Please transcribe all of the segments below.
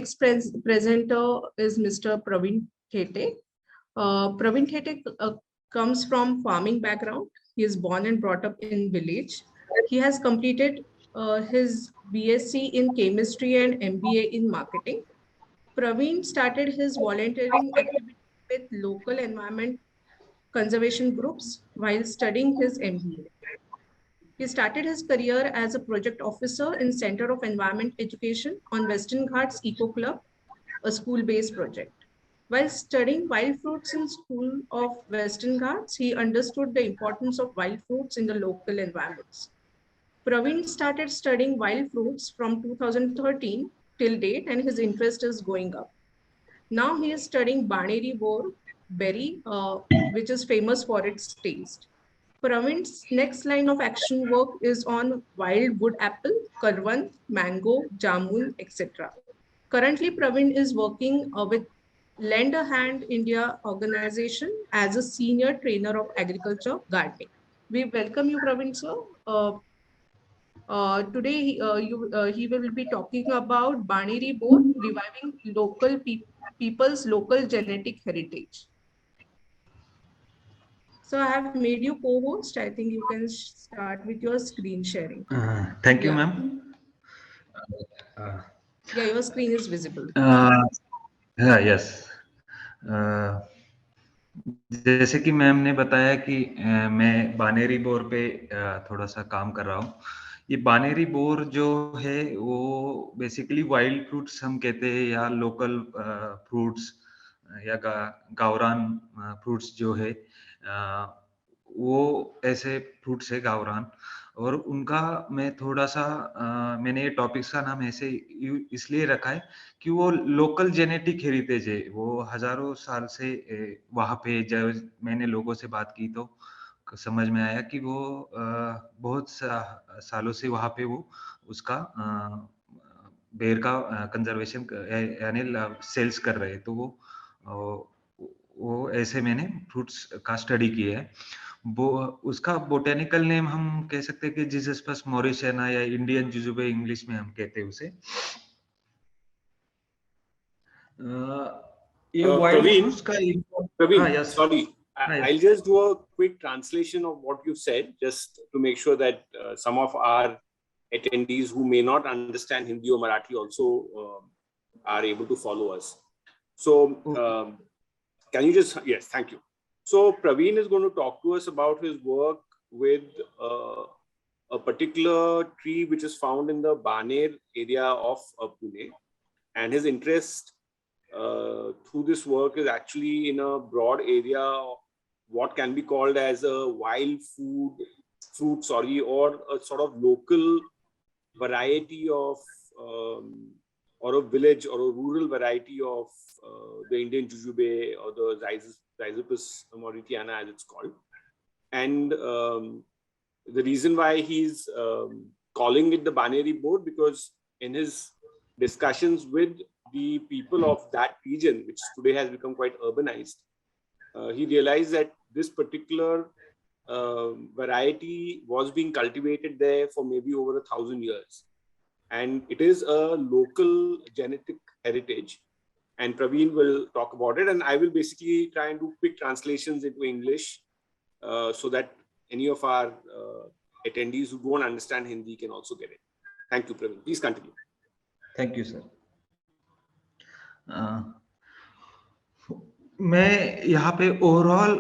next presenter is Mr. Praveen Khete. Praveen Khete comes from farming background. He is born and brought up in village. He has completed his BSc in chemistry and MBA in marketing. Praveen started his volunteering activity with local environment conservation groups while studying his MBA. He started his career as a project officer in Center of Environment Education on Western Ghats Eco Club, a school-based project. While studying wild fruits in School of Western Ghats, he understood the importance of wild fruits in the local environments. Praveen started studying wild fruits from 2013 till date, and his interest is going up. Now he is studying Baneri Bor berry, which is famous for its taste. Praveen's next line of action work is on wild wood apple, karwant, mango, jamun, etc. Currently, Praveen is working with Lend a Hand India organization as a senior trainer of agriculture gardening. We welcome you, Praveen sir. Today, he will be talking about Baneri Bor, reviving people's local genetic heritage. So I have made you co-host. I think you can start with your screen sharing. Thank you, Yeah. ma'am. Yeah, your screen is visible. Yes जैसे कि ma'am ने बताया कि मैं बानेरी bore पे थोड़ा सा काम कर रहा हूँ। ये बानेरी बोर जो है वो बेसिकली वाइल्ड फ्रूट्स हम कहते हैं या लोकल फ्रूट्स या गावरान फ्रूट्स जो है वो ऐसे फ्रूट्स है गावरान और उनका मैं थोड़ा सा मैंने ये टॉपिक्स का नाम ऐसे इसलिए रखा है कि वो लोकल जेनेटिक हेरिटेज है। वो हजारों साल से वहाँ पे जब मैंने लोगों से बात की तो समझ में आया कि वो बहुत सालों से वहाँ पे वो उसका बेर का कंजर्वेशन यानी सेल्स कर रहे हैं। तो वो ऐसे मैंने फ्रूट्स का स्टडी किया है। वो उसका बोटेनिकल नेम हम कह सकते हैं कि जिजस्पस मॉरिशियाना या इंडियन जुजुबे इंग्लिश में हम कहते हैं उसे। ये वाइल्ड फ्रूट्स का Praveen, yes. Sorry, I'll just do a quick translation of what you said, just to make sure that some of our attendees who may not understand Hindi or Marathi also are able to follow us. So, can you just, yes, thank you. So, Praveen is going to talk to us about his work with a particular tree which is found in the Baner area of Pune, and his interest through this work is actually in a broad area of what can be called as a wild fruit, or a sort of local variety of or a village or a rural variety of the Indian jujube or the Rhizopus mauritiana as it's called. And the reason why he's calling it the Baneri Bor, because in his discussions with the people of that region, which today has become quite urbanized, he realized that this particular variety was being cultivated there for maybe over 1,000 years. And it is a local genetic heritage. And Praveen will talk about it. And I will basically try and do quick translations into English so that any of our attendees who don't understand Hindi can also get it. Thank you, Praveen. Please continue. Thank you, sir. मैं यहाँ पे overall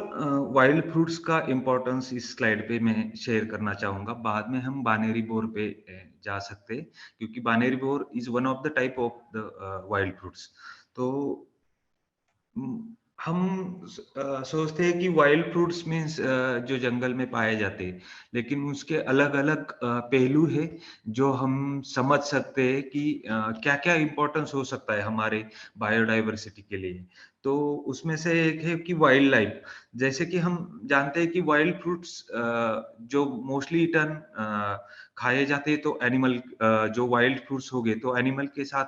wild fruits का importance इस slide पे मैं share करना चाहूँगा। बाद में हम बानेरी बोर पे जा सकते हैं क्योंकि बानेरी बोर is one of the type of the wild fruits. तो हम सोचते हैं कि वाइल्ड फ्रूट्स मीन्स जो जंगल में पाए जाते हैं, लेकिन उसके अलग अलग पहलू है जो हम समझ सकते हैं कि क्या क्या इम्पोर्टेंस हो सकता है हमारे बायोडाइवर्सिटी के लिए। तो उसमें से एक है कि वाइल्ड लाइफ। जैसे कि हम जानते हैं कि वाइल्ड फ्रूट्स जो मोस्टली ईटन खाए जाते हैं, तो एनिमल जो वाइल्ड फ्रूट्स हो गए तो एनिमल के साथ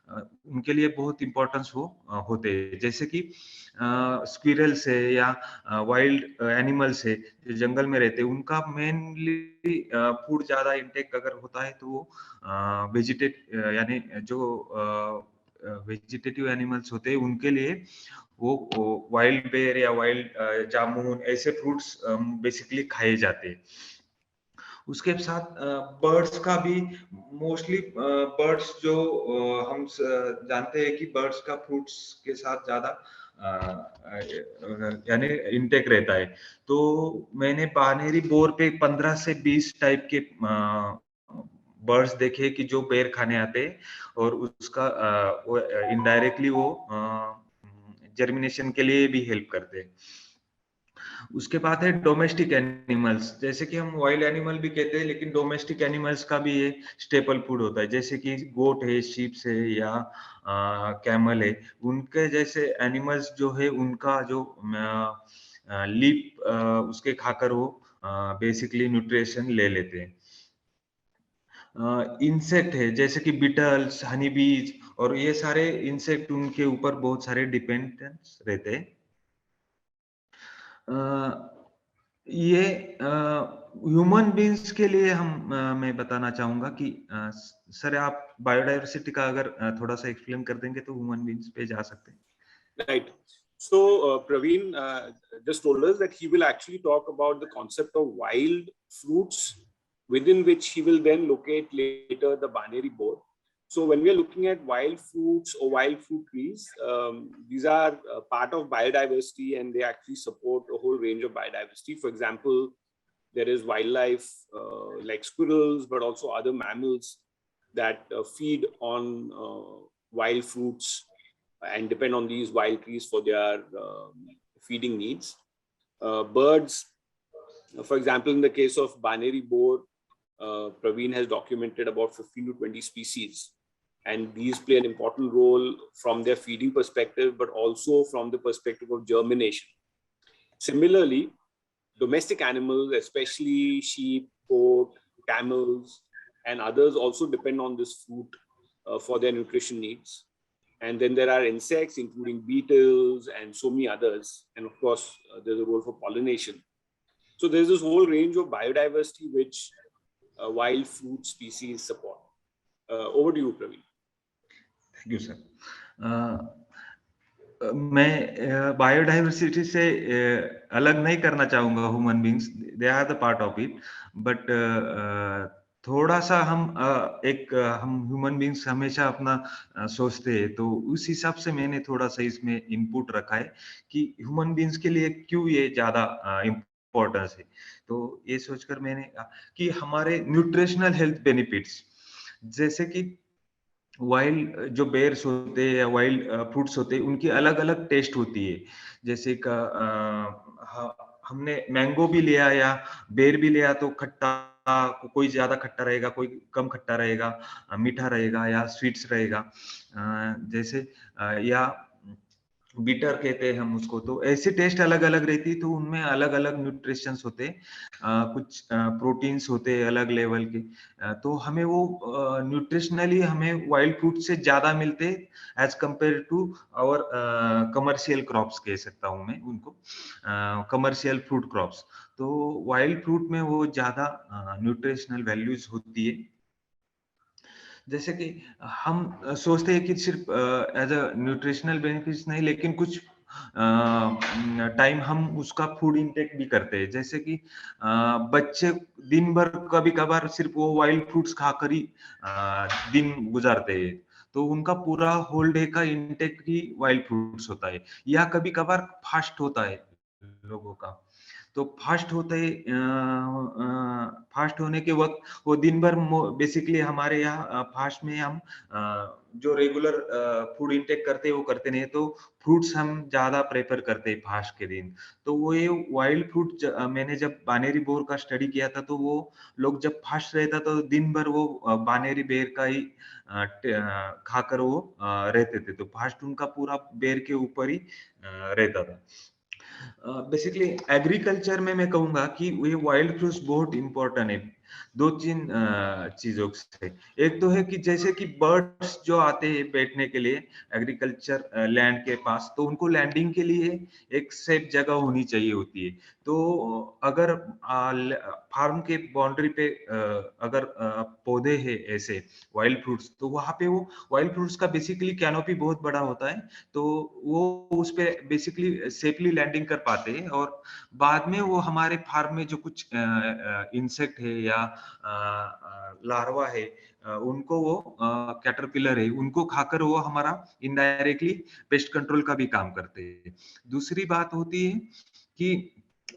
उनके लिए बहुत इंपॉर्टेंस होते हैं। जैसे कि स्क्विरल से या वाइल्ड एनिमल से जो जंगल में रहते हैं, उनका मेनली फूड ज्यादा इंटेक अगर होता है तो वो वेजिटेट यानी जो वेजिटेटिव एनिमल्स होते हैं उनके लिए वो वाइल्ड बेर या वाइल्ड जामुन ऐसे फ्रूट्स बेसिकली खाए जाते हैं। उसके साथ बर्ड्स का भी मोस्टली बर्ड्स जो हम जानते हैं कि बर्ड्स का फ्रूट्स के साथ ज्यादा यानी इंटेक रहता है। तो मैंने बानेरी बोर पे 15 से 20 टाइप के बर्ड्स देखे कि जो बेर खाने आते हैं और उसका वो इनडायरेक्टली वो जर्मिनेशन के लिए भी हेल्प करते हैं। उसके बाद है डोमेस्टिक एनिमल्स, जैसे कि हम वाइल्ड एनिमल भी कहते हैं लेकिन डोमेस्टिक एनिमल्स का भी ये स्टेपल फूड होता है, जैसे कि गोट है, शीप्स है या कैमल है। उनके जैसे एनिमल्स जो है उनका जो लीप उसके खाकर वो बेसिकली न्यूट्रिशन ले लेते हैं। इंसेक्ट है जैसे कि बिटल्स, हनी बीज और ये सारे इंसेक्ट उनके ऊपर बहुत सारे डिपेंडेंस रहते हैं। ये ह्यूमन बींग्स के लिए हम मैं बताना चाहूंगा कि सर आप बायोडाइवर्सिटी का अगर थोड़ा सा एक्सप्लेन कर देंगे तो ह्यूमन बींग्स पे जा सकते हैं। Right. So Praveen just told us that he will actually talk about the concept of wild fruits, within which he will then locate later the Baneri board. So when we are looking at wild fruits or wild fruit trees, these are part of biodiversity and they actually support a whole range of biodiversity. For example, there is wildlife like squirrels, but also other mammals that feed on wild fruits and depend on these wild trees for their feeding needs. Birds, for example, in the case of Baneri boar, Praveen has documented about 15 to 20 species, and these play an important role from their feeding perspective, but also from the perspective of germination. Similarly, domestic animals, especially sheep, goat, camels, and others also depend on this fruit for their nutrition needs. And then there are insects, including beetles and so many others. And of course, there's a role for pollination. So there's this whole range of biodiversity which wild fruit species support. Over to you, Praveen. Thank you, sir. मैं biodiversity से अलग नहीं करना चाहूंगा human beings, they are the part of it, but थोड़ा सा हम हम ह्यूमन बींग्स हमेशा अपना सोचते हैं, तो उस हिसाब से मैंने थोड़ा सा इसमें इनपुट रखा है कि ह्यूमन बींग्स के लिए क्यों ये ज्यादा इम्पोर्टेंस है। तो ये सोचकर मैंने कहा कि हमारे न्यूट्रिशनल हेल्थ बेनिफिट्स, जैसे कि वाइल्ड जो बेर्स होते हैं या वाइल्ड फ्रूट्स होते हैं उनकी अलग अलग टेस्ट होती है। जैसे का हमने मैंगो भी लिया या बेर भी लिया तो खट्टा, कोई ज्यादा खट्टा रहेगा, कोई कम खट्टा रहेगा, मीठा रहेगा या स्वीट्स रहेगा, जैसे या बीटर कहते हैं हम उसको। तो ऐसे टेस्ट अलग अलग रहती है, तो उनमें अलग अलग न्यूट्रिशंस होते हैं, कुछ प्रोटीन्स होते हैं अलग लेवल के। तो हमें वो न्यूट्रिशनली हमें वाइल्ड फ्रूट से ज्यादा मिलते as compare to our commercial crops कह सकता हूँ मैं उनको, कमर्शियल फ्रूट क्रॉप्स। तो वाइल्ड फ्रूट में वो ज्यादा न्यूट्रिशनल वैल्यूज होती है। जैसे कि हम सोचते हैं कि सिर्फ एज अ न्यूट्रिशनल बेनिफिट्स नहीं, लेकिन कुछ टाइम हम उसका फूड इंटेक भी करते हैं। जैसे कि बच्चे दिन भर कभी कभार सिर्फ वो वाइल्ड फ्रूट्स खाकर ही दिन गुजारते हैं, तो उनका पूरा होल डे का इंटेक ही वाइल्ड फ्रूट्स होता है। या कभी कभार फास्ट होता है लोगों का, तो फास्ट होते फास्ट होने के वक्त वो दिन भर बेसिकली हमारे यहाँ फास्ट में हम जो रेगुलर फूड इंटेक करते हैं वो करते नहीं, तो फ्रूट्स हम ज्यादा प्रेफर करते हैं फास्ट के दिन। तो वो ये वाइल्ड फ्रूट मैंने जब बानेरी बोर का स्टडी किया था, तो वो लोग जब फास्ट रहता तो दिन भर वो बानेरी बेर का ही खाकर वो रहते थे, तो फास्ट उनका पूरा बेर के ऊपर ही रहता था। बेसिकली एग्रीकल्चर में मैं कहूंगा कि ये वाइल्ड फ्रूट्स बहुत इंपॉर्टेंट है। दो तीन चीजों से। एक तो है कि जैसे कि बर्ड्स जो आते हैं बैठने के लिए एग्रीकल्चर लैंड के पास, तो उनको लैंडिंग के लिए एक सेफ जगह होनी चाहिए होती है। तो अगर फार्म के बाउंड्री पे अगर पौधे हैं ऐसे वाइल्ड फ्रूट्स, तो वहां पे वो वाइल्ड फ्रूट्स का बेसिकली कैनोपी बहुत बड़ा होता है, तो वो उस पे बेसिकली सेफली लैंडिंग कर पाते हैं। और बाद में वो हमारे फार्म में जो कुछ इंसेक्ट है या लार्वा है, उनको वो कैटरपिलर है, उनको खाकर वो हमारा इनडायरेक्टली पेस्ट कंट्रोल का भी काम करते हैं। दूसरी बात होती है कि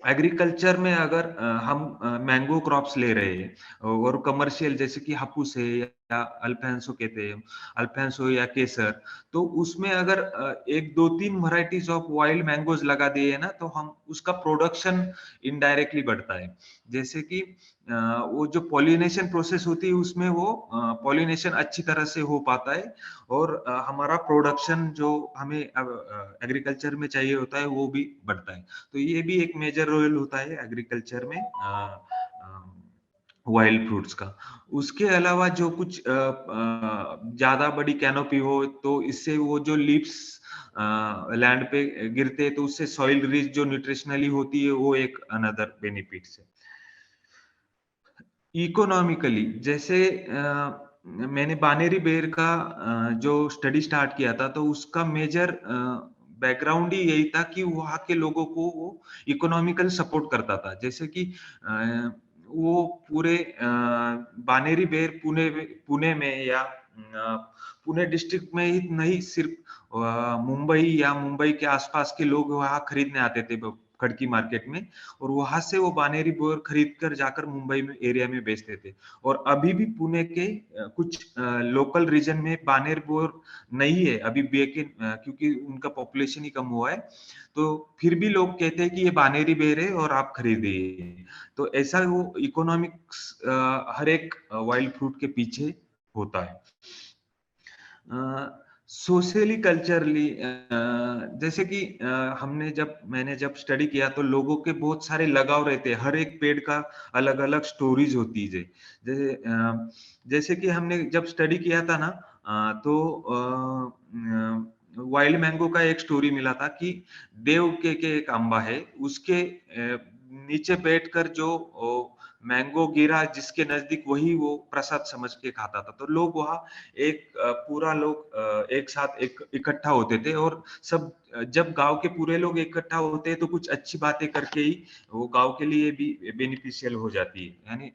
एग्रीकल्चर में अगर हम मैंगो क्रॉप्स ले रहे हैं और कमर्शियल जैसे कि हापुस है या अल्फांसो कहते हैं, अल्फांसो या केसर, तो उसमें अगर एक दो तीन वैरायटीज ऑफ वाइल्ड मैंगोज लगा दिए ना, तो हम उसका प्रोडक्शन इनडायरेक्टली बढ़ता है। जैसे कि वो जो पॉलिनेशन प्रोसेस होती है उसमें वो पॉलिनेशन अच्छी तरह से हो पाता है, और हमारा प्रोडक्शन जो हमें एग्रीकल्चर में चाहिए होता है वो भी बढ़ता है। तो ये भी एक मेजर रोल होता है एग्रीकल्चर में वाइल्ड फ्रूट्स का। उसके अलावा जो कुछ ज्यादा बड़ी कैनोपी हो, तो इससे वो जो लीव्स लैंड पे गिरते हैं, तो उससे सॉइल रिच जो न्यूट्रिशनली होती है वो एक अनदर बेनिफिट्स है। इकोनॉमिकली जैसे मैंने बानेरी बेर का जो स्टडी स्टार्ट किया था, तो उसका मेजर बैकग्राउंड ही यही था कि वहाँ के लोगों को वो इकोनॉमिकल सपोर्ट करता था। जैसे कि वो पूरे बानेरी बेर पुणे में या पुणे डिस्ट्रिक्ट में ही नहीं, सिर्फ मुंबई या मुंबई के आसपास के लोग वहाँ खरीदने आते थे खड़की मार्केट में, और वहां से वो बानेरी बोर खरीद कर जाकर मुंबई में एरिया में बेचते थे। और अभी भी पुणे के कुछ लोकल रीजन में बानेर बोर नहीं है अभी क्योंकि उनका पॉपुलेशन ही कम हुआ है, तो फिर भी लोग कहते हैं कि ये बानेरी बेर है और आप खरीदिए। तो ऐसा वो इकोनॉमिक्स हर एक वाइल्ड फ्रूट के पीछे होता है। सोशली कल्चरली जैसे कि मैंने जब स्टडी किया, तो लोगों के बहुत सारे लगाव रहते हैं, हर एक पेड़ का अलग अलग स्टोरीज होती है। जैसे कि हमने जब स्टडी किया था ना, तो वाइल्ड मैंगो का एक स्टोरी मिला था कि देव के एक अम्बा है, उसके नीचे बैठकर जो मैंगो गिरा जिसके नजदीक, वही वो प्रसाद समझ के खाता था। तो लोग वहाँ पूरा लोग एक साथ इकट्ठा होते थे, और सब जब गांव के पूरे लोग इकट्ठा होते हैं तो कुछ अच्छी बातें करके ही वो गांव के लिए भी बेनिफिशियल हो जाती है। यानी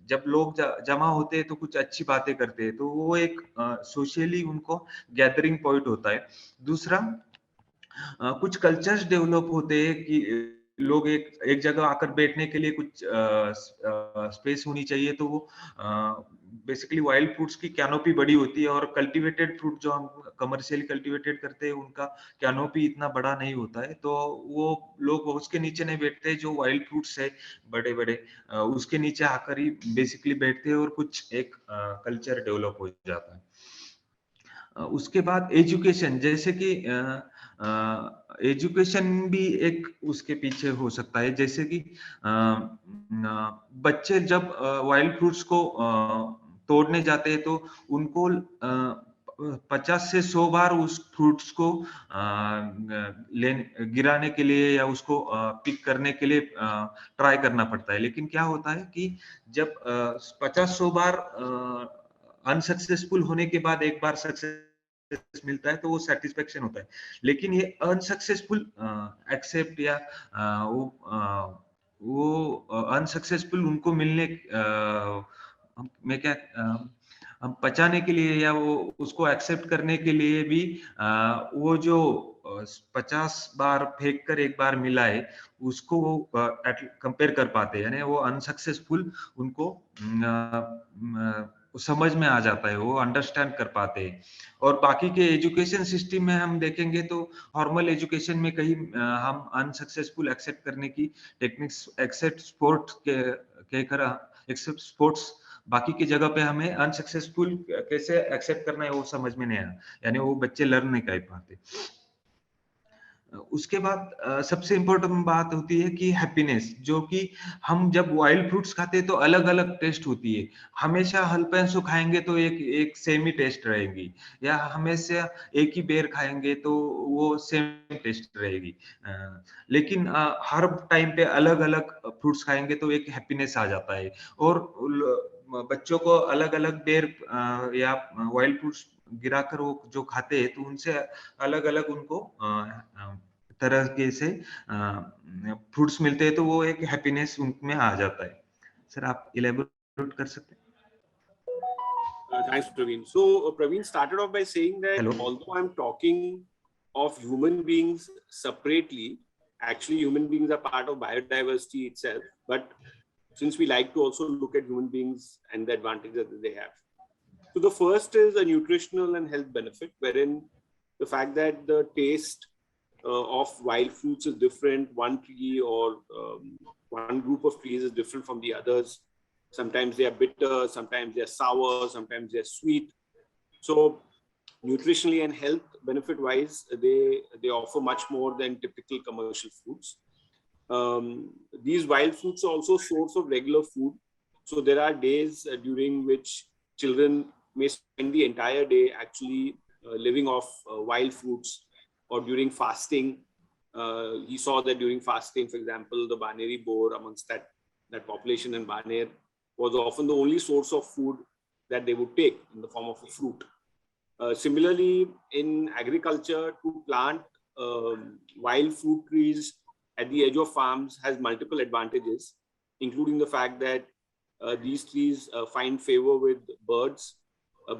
जब लोग जमा होते हैं तो कुछ अच्छी बातें करते हैं, तो वो एक सोशली उनको गैदरिंग पॉइंट होता है। दूसरा, कुछ कल्चर्स डेवलप होते हैं कि लोग एक जगह आकर बैठने के लिए कुछ स्पेस होनी चाहिए, तो वो बेसिकली वाइल्ड फ्रूट्स की कैनोपी बड़ी होती है, और कल्टीवेटेड फ्रूट जो हम कमर्शियली कल्टीवेटेड करते हैं उनका कैनोपी इतना बड़ा नहीं होता है, तो वो लोग उसके नीचे नहीं बैठते। जो वाइल्ड फ्रूट्स है बड़े बड़े, उसके नीचे आकर ही बेसिकली बैठते हैं, और कुछ एक कल्चर डेवलप हो जाता है। उसके बाद एजुकेशन, जैसे कि एजुकेशन भी एक उसके पीछे हो सकता है। जैसे कि बच्चे जब वाइल्ड फ्रूट्स को तोड़ने जाते हैं, तो उनको 50 से 100 बार उस फ्रूट्स को गिराने के लिए या उसको पिक करने के लिए ट्राई करना पड़ता है। लेकिन क्या होता है कि जब 50-100 बार अनसक्सेसफुल होने के बाद एक बार सक्सेस मिलता है, तो वो सेटिस्फेक्शन होता है। लेकिन ये अनसक्सेसफुल एक्सेप्ट या वो अनसक्सेसफुल उनको मिलने में क्या हम पचाने के लिए या वो उसको एक्सेप्ट करने के लिए भी वो जो 50 बार फेंक कर एक बार मिला है, उसको वो कंपेयर कर पाते हैं। यानी वो अनसक्सेसफुल उनको समझ में आ जाता है, वो अंडरस्टैंड कर पाते हैं। और बाकी के एजुकेशन सिस्टम में हम देखेंगे तो फॉर्मल एजुकेशन में कहीं हम अनसक्सेसफुल एक्सेप्ट करने की techniques, accept sports accept sports, बाकी की जगह पे हमें अनसक्सेसफुल कैसे एक्सेप्ट करना है वो समझ में नहीं आया, यानी वो बच्चे लर्न नहीं कर पाते। उसके बाद सबसे इम्पोर्टेंट बात होती है कि हैप्पीनेस, जो कि हम जब वाइल्ड फ्रूट्स खाते हैं तो अलग अलग टेस्ट होती है। हमेशा हलपेंसो खाएंगे तो एक एक सेम ही टेस्ट रहेगी, या हमेशा एक ही बेर खाएंगे तो वो सेम टेस्ट रहेगी। लेकिन हर टाइम पे अलग अलग फ्रूट्स खाएंगे तो एक हैप्पीनेस आ जाता है। और बच्चों को अलग अलग बेर या वाइल्ड फ्रूट्स गिराकर वो जो खाते हैं तो उनसे अलग अलग उनको तरह के से फ्रूट्स मिलते हैं, तो वो एक हैप्पीनेस उनमें आ जाता है। सर आप इलेबोरेट कर सकते हैं? Thanks, Praveen. So Praveen started off by saying that Hello. although I'm talking of human beings separately, actually human beings are part of biodiversity itself. But since we like to also look at human beings and the advantages that they have. So the first is a nutritional and health benefit, wherein the fact that the taste of wild fruits is different. One tree or one group of trees is different from the others. Sometimes they are bitter, sometimes they are sour, sometimes they are sweet. So nutritionally and health benefit wise, they offer much more than typical commercial fruits. These wild fruits are also source of regular food. So there are days during which children may spend the entire day actually living off wild fruits, or during fasting. He saw that during fasting, for example, the Baneri boar amongst that population in Baner was often the only source of food that they would take in the form of a fruit. Similarly, in agriculture, to plant wild fruit trees at the edge of farms has multiple advantages, including the fact that these trees find favor with birds.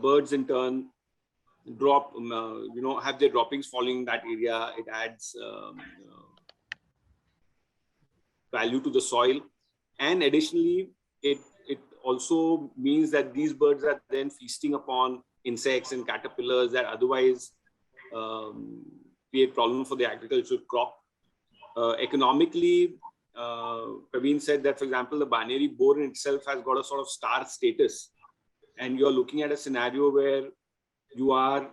Birds in turn drop, have their droppings falling in that area. It adds value to the soil. And additionally, it also means that these birds are then feasting upon insects and caterpillars that otherwise create problems for the agricultural crop. Economically, Praveen said that, for example, the Baneri boar in itself has got a sort of star status. And you're looking at a scenario where you are,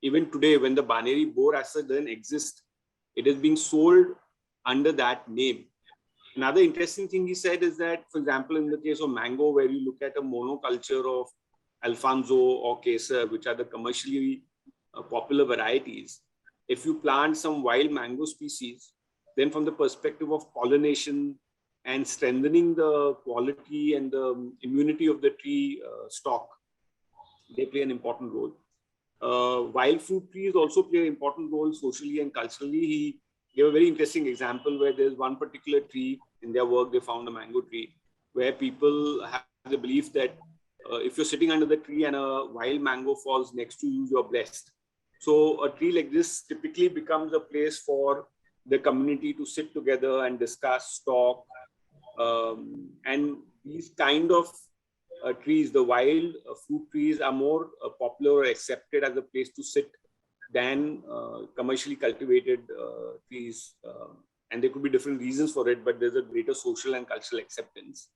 even today, when the Baneri boar as such doesn't exist, it is being sold under that name. Another interesting thing he said is that, for example, in the case of mango, where you look at a monoculture of Alfonso or Kesar, which are the commercially popular varieties, if you plant some wild mango species, then from the perspective of pollination and strengthening the quality and the immunity of the tree stock, they play an important role. Wild fruit trees also play an important role socially and culturally. He gave a very interesting example where there's one particular tree in their work, they found a mango tree, where people have the belief that if you're sitting under the tree and a wild mango falls next to you, you're blessed. So a tree like this typically becomes a place for the community to sit together and discuss, talk. And these kind of trees, the wild fruit trees, are more popular or accepted as a place to sit than commercially cultivated trees. And there could be different reasons for it, but there's a greater social and cultural acceptance.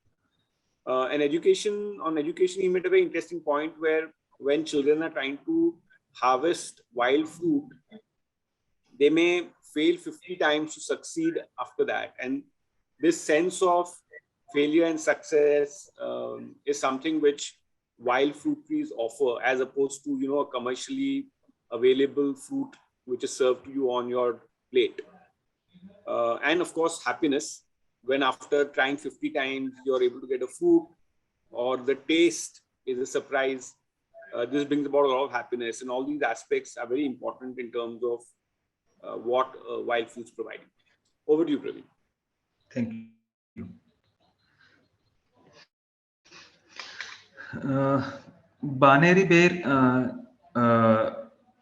And education, he made a very interesting point where when children are trying to harvest wild fruit, they may fail 50 times to succeed after that. And this sense of failure and success is something which wild fruit trees offer, as opposed to, a commercially available fruit which is served to you on your plate. And of course, happiness, when after trying 50 times, you're able to get a fruit, or the taste is a surprise. This brings about a lot of happiness, and all these aspects are very important in terms of what wild fruits provide. Over to you, Praveen. Thank you. बानेरी बेर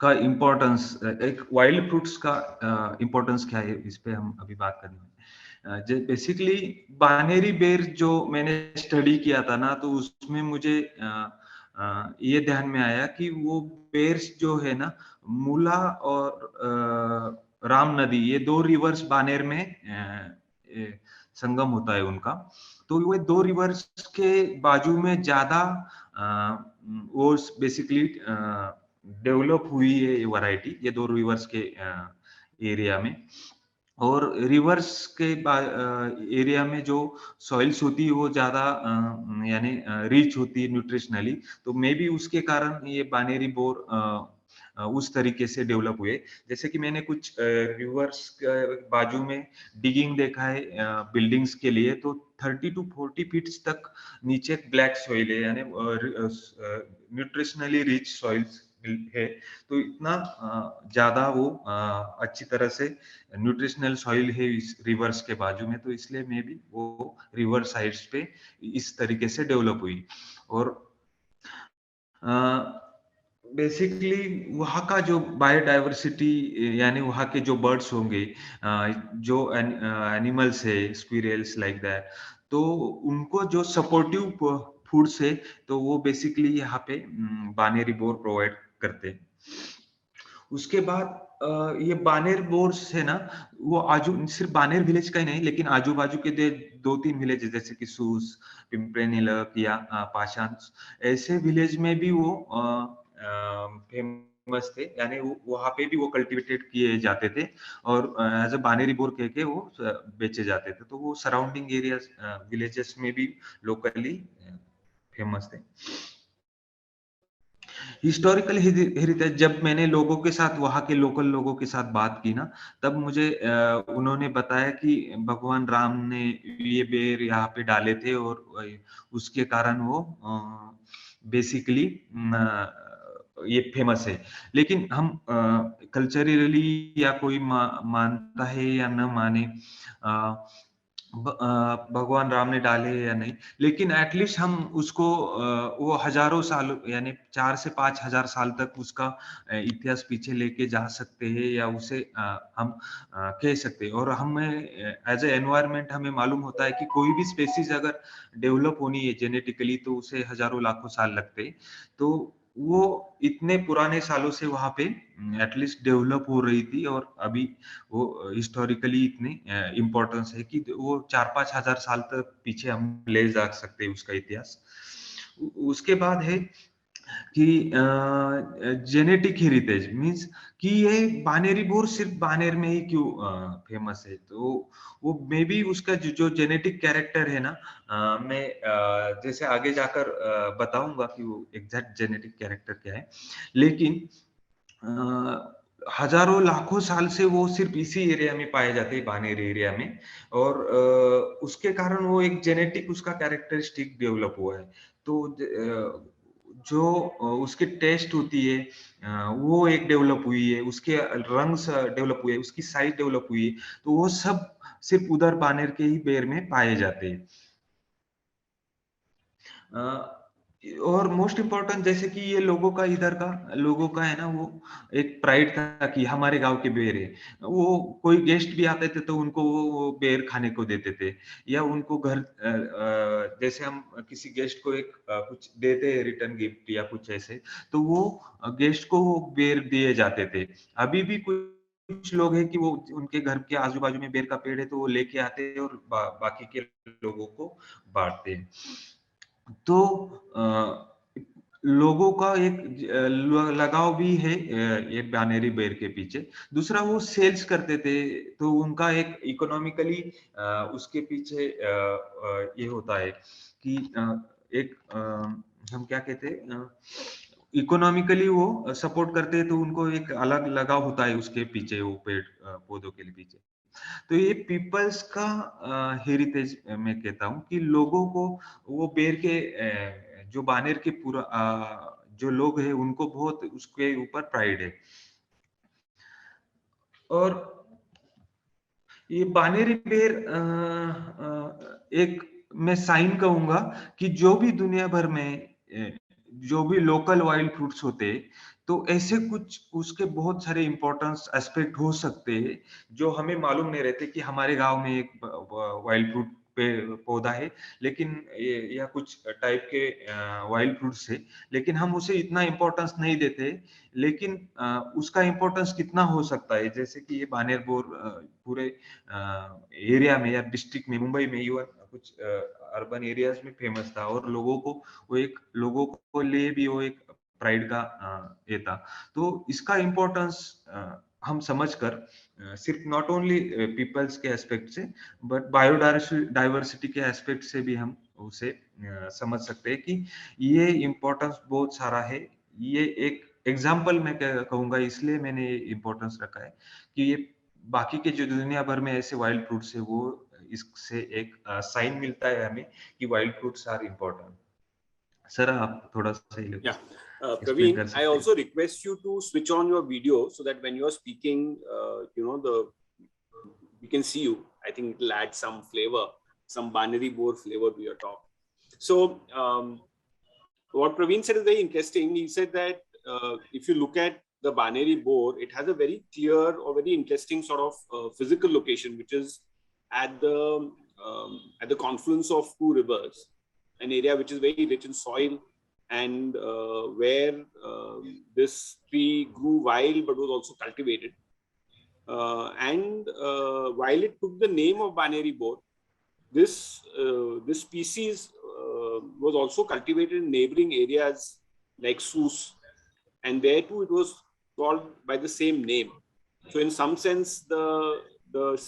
का importance, एक wild fruits का importance क्या है, इस पे हम अभी बात करनी है। बेसिकली बानेरी बेर जो मैंने स्टडी किया था ना, तो उसमें मुझे ये ध्यान में आया कि वो बेर्स जो है ना, मूला और राम नदी, ये दो रिवर्स बानेर में संगम होता है उनका। तो वो दो रिवर्स के बाजू में ज्यादा वो बेसिकली डेवलप हुई है ये वैरायटी, ये दो रिवर्स के एरिया में। और रिवर्स के एरिया में जो सॉइल्स होती है वो ज्यादा यानी रिच होती है न्यूट्रिशनली, तो मे बी उसके कारण ये बानेरी बोर उस तरीके से डेवलप हुए। जैसे कि मैंने कुछ रिवर्स बाजू में डिगिंग देखा है बिल्डिंग्स के लिए, तो 30 टू 40 फीट तक नीचे ब्लैक सॉइल है, यानी न्यूट्रिशनली रिच सॉइल्स है। तो इतना ज्यादा वो अच्छी तरह से न्यूट्रिशनल सॉइल है इस रिवर्स के बाजू में, तो इसलिए मे बी वो रिवर साइड्स पे इस तरीके से डेवलप हुई। और बेसिकली वहाँ का जो बायोडाइवर्सिटी, यानी वहाँ के जो बर्ड्स होंगे, जो एनिमल्स है, स्क्विरल्स लाइक दैट, तो उनको जो सपोर्टिव फूड्स है, तो वो बेसिकली यहाँ पे बानेरी बोर प्रोवाइड करते हैं। उसके बाद ये बानेर बोर्स है ना, वो आजू सिर्फ बानेर विलेज का ही नहीं, लेकिन आजू बाजू के 2-3 विलेज जैसे कि सूस, पिंपरे-निलक या पाषाण, ऐसे विलेज में भी वो फेमस थे, यानी वहाँ पे भी वो कल्टिवेटेड किए जाते थे और एज अ बानेरी बोर कह के वो बेचे जाते थे। तो वो सराउंडिंग एरियाज विलेजेस में भी लोकली फेमस थे। हिस्टोरिकल हेरिटेज, जब मैंने लोगों के साथ, वहाँ के लोकल लोगों के साथ बात की ना, तब मुझे उन्होंने बताया कि भगवान राम ने ये बेर यहाँ पे डाले थे और उसके कारण वो बेसिकली ये फेमस है। लेकिन हम कल्चरली या कोई मानता है या न माने, भगवान राम ने डाले या नहीं, लेकिन एटलीस्ट हम उसको वो हजारों साल, यानी 4 से 5 हजार साल तक उसका इतिहास पीछे लेके जा सकते हैं, या उसे हम कह सकते हैं। और हमें एज ए एनवायरनमेंट हमें मालूम होता है कि कोई भी स्पेसीज अगर डेवलप होनी है जेनेटिकली, तो उसे हजारों लाखों साल लगते हैं। तो वो इतने पुराने सालों से वहां पे एटलीस्ट डेवलप हो रही थी, और अभी वो हिस्टोरिकली इतनी इम्पोर्टेंस है कि वो 4-5 हजार साल तक पीछे हम ले जा सकते हैं उसका इतिहास। उसके बाद है कि जेनेटिक हेरिटेज मींस कि ये बानेरी बोर सिर्फ बानेर में ही क्यों फेमस है, तो वो मे बी उसका जो जेनेटिक कैरेक्टर है ना, मैं जैसे आगे जाकर बताऊंगा कि वो एग्जैक्ट जेनेटिक कैरेक्टर क्या है। लेकिन हजारों लाखों साल से वो सिर्फ इसी एरिया में पाए जाते हैं, बानेर एरिया में, और उसके कारण वो एक जेनेटिक उसका कैरेक्टरिस्टिक डेवलप हुआ है। तो जो उसकी टेस्ट होती है वो एक डेवलप हुई है, उसके रंग डेवलप हुए, उसकी साइज डेवलप हुई है, तो वो सब सिर्फ उधर बानेर के ही बेर में पाए जाते हैं। और मोस्ट इम्पोर्टेंट, जैसे कि ये लोगों का, इधर का लोगों का है ना, वो एक प्राइड था कि हमारे गांव के बेर है। वो कोई गेस्ट भी आते थे तो उनको वो बेर खाने को देते थे, या उनको घर जैसे हम किसी गेस्ट को एक कुछ देते हैं रिटर्न गिफ्ट या कुछ ऐसे, तो वो गेस्ट को वो बेर दिए जाते थे। अभी भी कुछ लोग हैं कि वो उनके घर के आजू बाजू में बेर का पेड़ है, तो वो लेके आते हैं और बाकी के लोगों को बांटते हैं। तो लोगों का एक लगाव भी है ये बानेरी बेर के पीछे। दूसरा, वो सेल्स करते थे, तो उनका एक इकोनॉमिकली उसके पीछे ये होता है कि एक हम क्या कहते हैं, इकोनॉमिकली वो सपोर्ट करते हैं, तो उनको एक अलग लगाव होता है उसके पीछे, वो पेड़ पौधों के लिए पीछे। तो ये पीपल्स का हेरिटेज मैं कहता हूँ कि लोगों को वो बेर के जो बानेर के पूरा जो लोग हैं उनको बहुत उसके ऊपर प्राइड है। और ये बानेरी बेर एक मैं साइन कहूंगा कि जो भी दुनिया भर में जो भी लोकल वाइल्ड फ्रूट्स होते, तो ऐसे कुछ उसके बहुत सारे इंपॉर्टेंस एस्पेक्ट हो सकते हैं जो हमें मालूम नहीं रहते कि हमारे गांव में एक वाइल्ड फ्रूट पे पौधा है, लेकिन या कुछ टाइप के वाइल्ड फ्रूट्स है, लेकिन हम उसे इतना इंपॉर्टेंस नहीं देते। लेकिन उसका इंपॉर्टेंस कितना हो सकता है, जैसे कि ये बानेर बोर पूरे एरिया में या डिस्ट्रिक्ट में, मुंबई में इवन कुछ अर्बन एरियाज में फेमस था, और लोगों को वो एक लोगों को लिए भी वो एक प्राइड का ये था। तो इसका इम्पोर्टेंस हम समझकर सिर्फ नॉट ओनली पीपल्स के एस्पेक्ट से बट बायोडाइवर्सिटी के एस्पेक्ट से भी हम उसे समझ सकते हैं कि ये इम्पोर्टेंस बहुत सारा है। ये एक एग्जाम्पल मैं कहूँगा, इसलिए मैंने ये इम्पोर्टेंस रखा है कि ये बाकी के जो दुनिया भर में ऐसे वाइल्ड फ्रूट्स है वो इससे एक साइन मिलता है हमें कि wild fruits are important. Sir आप थोड़ा सा Yeah. explain Praveen, कर I सकते हैं? also request you to switch on your video so that when you are speaking, we can see you. I think it will add some flavor, some binary board flavor to your talk. So, what Praveen said is very interesting. He said that if you look at the binary board, it has a very clear or very interesting sort of physical location, which is at the confluence of two rivers, an area which is very rich in soil, and where this tree grew wild but was also cultivated. And while it took the name of binary boar, this species was also cultivated in neighboring areas like Sus, and there too it was called by the same name. So in some sense, the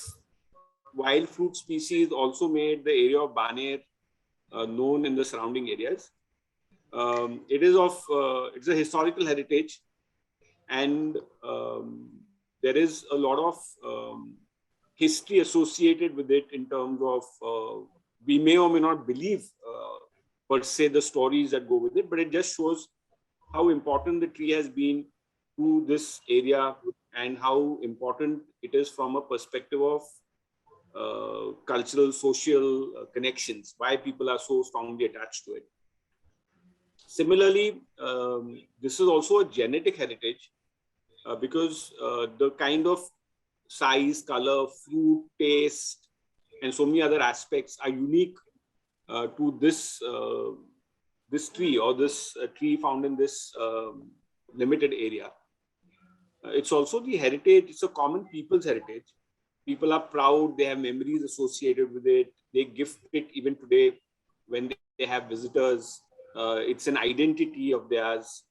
wild fruit species also made the area of Baner known in the surrounding areas. It's a historical heritage, and there is a lot of history associated with it in terms of we may or may not believe per se the stories that go with it, but it just shows how important the tree has been to this area and how important it is from a perspective of cultural, social connections, why people are so strongly attached to it. Similarly, this is also a genetic heritage because the kind of size, color, fruit, taste, and so many other aspects are unique to this tree or this tree found in this limited area. It's also the heritage. It's a common people's heritage. People are proud. They have memories associated with it. They gift it even today when they have visitors. It's an identity of theirs.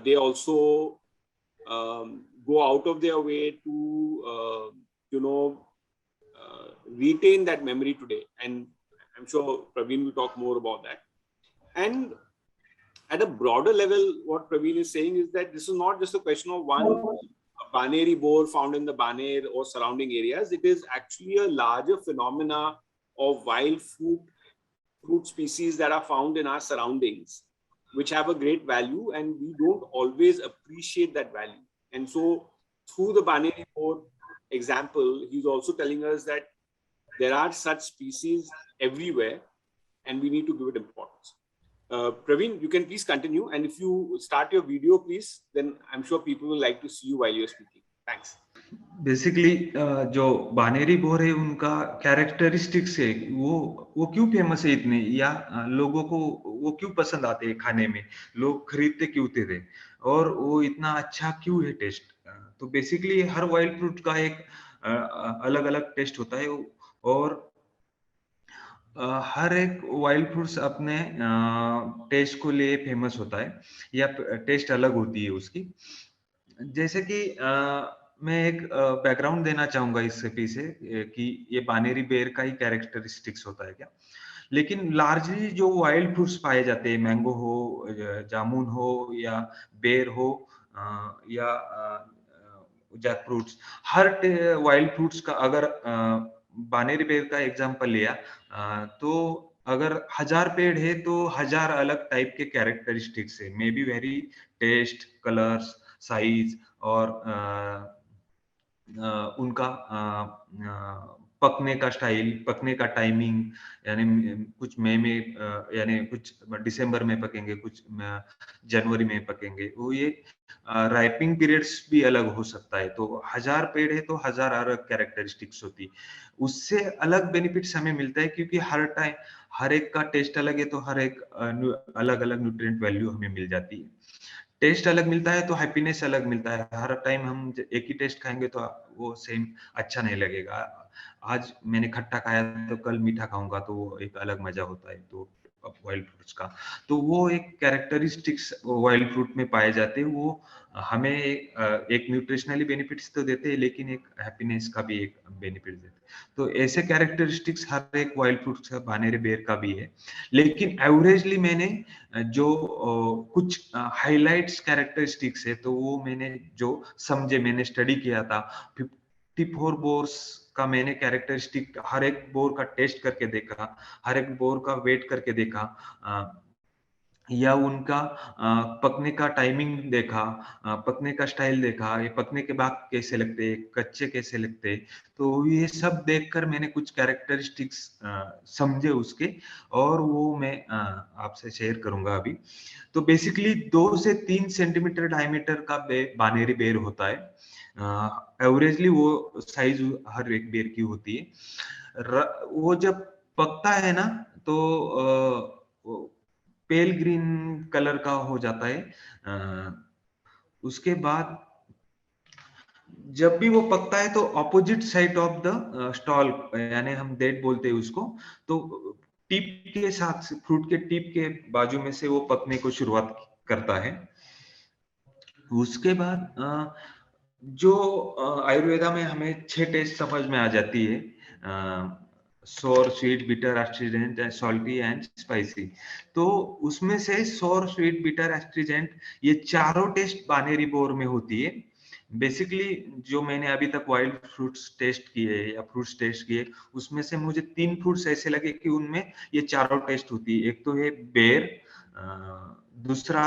They also go out of their way to, retain that memory today. And I'm sure Praveen will talk more about that. And at a broader level, what Praveen is saying is that this is not just a question of one Baneri boar found in the Baner or surrounding areas. It is actually a larger phenomena of wild fruit species that are found in our surroundings, which have a great value, and we don't always appreciate that value. And so through the Baneri boar example, he's also telling us that there are such species everywhere and we need to give it importance. Praveen, you can please continue, and if you start your video, please, then I'm sure people will like to see you while you're speaking. Thanks. Basically जो बानेरी bore है उनका characteristics है, वो क्यों famous है इतने, या लोगों को वो क्यों पसंद आते हैं खाने में, लोग खरीदते क्यों थे, और वो इतना अच्छा क्यों है टेस्ट। तो बेसिकली हर वाइल्ड फ्रूट का एक अलग अलग टेस्ट होता है, और हर एक वाइल्ड फ्रूट्स अपने टेस्ट को लिए फेमस होता है, या टेस्ट अलग होती है उसकी। जैसे कि मैं एक बैकग्राउंड देना चाहूंगा इससे पीछे कि ये बानेरी बेर का ही कैरेक्टरिस्टिक्स होता है क्या। लेकिन लार्जली जो वाइल्ड फ्रूट्स पाए जाते हैं, मैंगो हो, जामुन हो, या बेर हो, या जैक फ्रूट्स, हर वाइल्ड फ्रूट्स का अगर बानेरी बेर का एग्जांपल लिया तो अगर 1000 पेड़ है तो 1000 अलग टाइप के कैरेक्टरिस्टिक्स है, may be very taste, colours, size, और उनका पकने का स्टाइल, पकने का टाइमिंग, यानी कुछ मई में यानी कुछ दिसंबर में पकेंगे, कुछ जनवरी में पकेंगे, वो ये राइपिंग पीरियड्स भी अलग हो सकता है। तो 1000 पेड़ है तो 1000 अलग कैरेक्टरिस्टिक्स होती, उससे अलग बेनिफिट्स हमें मिलता है, क्योंकि हर एक का टेस्ट अलग है, तो हर एक अलग अलग न्यूट्रिएंट वैल्यू हमें मिल जाती है। टेस्ट अलग मिलता है तो हैप्पीनेस अलग मिलता है। हर टाइम हम एक ही टेस्ट खाएंगे तो वो सेम अच्छा नहीं लगेगा। आज मैंने खट्टा खाया तो कल मीठा खाऊंगा तो वो एक अलग मजा होता है। तो वाइल्ड फ्रूट्स का। तो वो एक कैरेक्टरिस्टिक्स वाइल्ड फ्रूट में पाए जाते हैं, वो हमें एक न्यूट्रिशनली बेनिफिट्स तो देते हैं, लेकिन एक हैप्पीनेस का भी एक बेनिफिट देते हैं। तो ऐसे कैरेक्टरिस्टिक्स हर एक वाइल्ड फ्रूट का, बानेरी बेर का भी है। लेकिन एवरेजली मैंने जो कुछ हाइलाइट्स कैरेक्टरिस्टिक्स है, तो वो मैंने जो समझे, मैंने स्टडी किया था 54 बोर्स का मैंने कैरेक्टरिस्टिक हर एक बोर का टेस्ट करके देखा, हर एक बोर का वेट करके देखा, या उनका पकने का टाइमिंग देखा, पकने का स्टाइल देखा, ये पकने के बाद कैसे लगते, कच्चे कैसे लगते। तो ये सब देखकर मैंने कुछ कैरेक्टरिस्टिक्स समझे उसके, और वो मैं आपसे शेयर करूंगा अभी। तो बेसिकली 2 से 3 सेंटीमीटर डायमीटर का बानेरी बेर होता है। एवरेजली वो साइज हर एक बेर की होती है। वो जब पकता है ना, तो पेल ग्रीन कलर का हो जाता है। उसके बाद जब भी वो पकता है तो opposite side of the stall, यानी हम डेट बोलते हैं उसको, तो टिप के साथ, फ्रूट के टिप के बाजू में से वो पकने को शुरुआत करता है। उसके बाद जो आयुर्वेदा में हमें 6 टेस्ट समझ में आ जाती है, सोर, sweet, bitter, astringent, salty and spicy. तो उसमें से सोर, स्वीट, बिटर, एस्ट्रिजेंट, ये चारों टेस्ट बानेरी बोर में होती है। बेसिकली जो मैंने अभी तक वाइल्ड फ्रूट्स टेस्ट किए या फ्रूट्स टेस्ट किए, उसमें से मुझे 3 फ्रूट्स ऐसे लगे कि उनमें ये चारों टेस्ट होती है। एक तो है बेर, दूसरा